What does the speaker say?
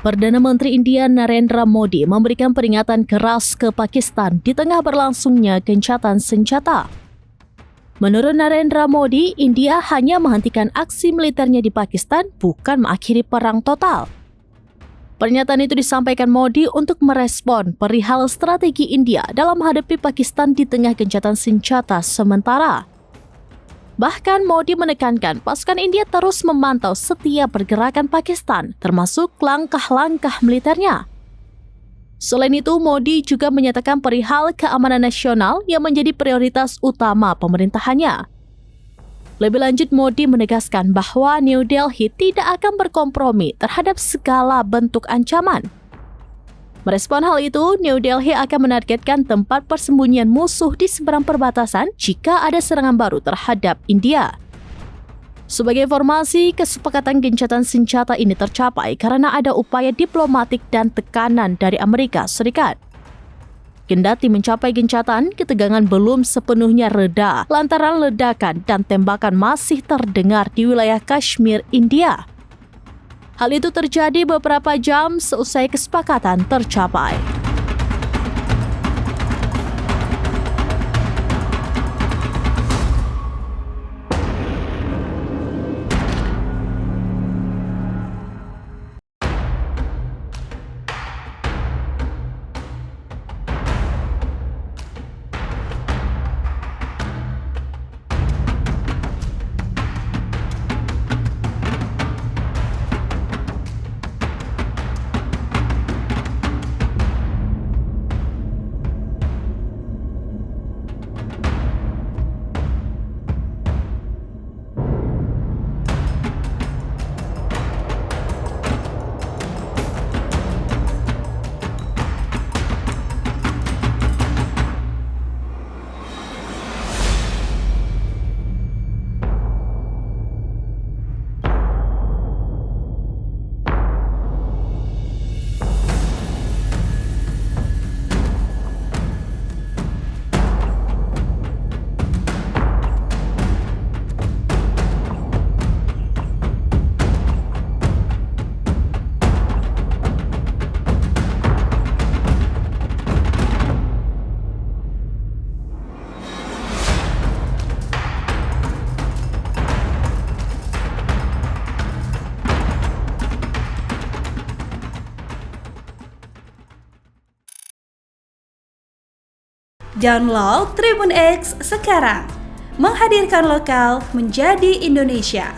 Perdana Menteri India Narendra Modi memberikan peringatan keras ke Pakistan di tengah berlangsungnya gencatan senjata. Menurut Narendra Modi, India hanya menghentikan aksi militernya di Pakistan, bukan mengakhiri perang total. Pernyataan itu disampaikan Modi untuk merespon perihal strategi India dalam menghadapi Pakistan di tengah gencatan senjata sementara. Bahkan Modi menekankan pasukan India terus memantau setiap pergerakan Pakistan, termasuk langkah-langkah militernya. Selain itu, Modi juga menyatakan perihal keamanan nasional yang menjadi prioritas utama pemerintahannya. Lebih lanjut, Modi menegaskan bahwa New Delhi tidak akan berkompromi terhadap segala bentuk ancaman. Merespon hal itu, New Delhi akan menargetkan tempat persembunyian musuh di seberang perbatasan jika ada serangan baru terhadap India. Sebagai informasi, kesepakatan gencatan senjata ini tercapai karena ada upaya diplomatik dan tekanan dari Amerika Serikat. Kendati mencapai gencatan, ketegangan belum sepenuhnya reda lantaran ledakan dan tembakan masih terdengar di wilayah Kashmir, India. Hal itu terjadi beberapa jam seusai kesepakatan tercapai. Download Tribun X sekarang, menghadirkan lokal menjadi Indonesia.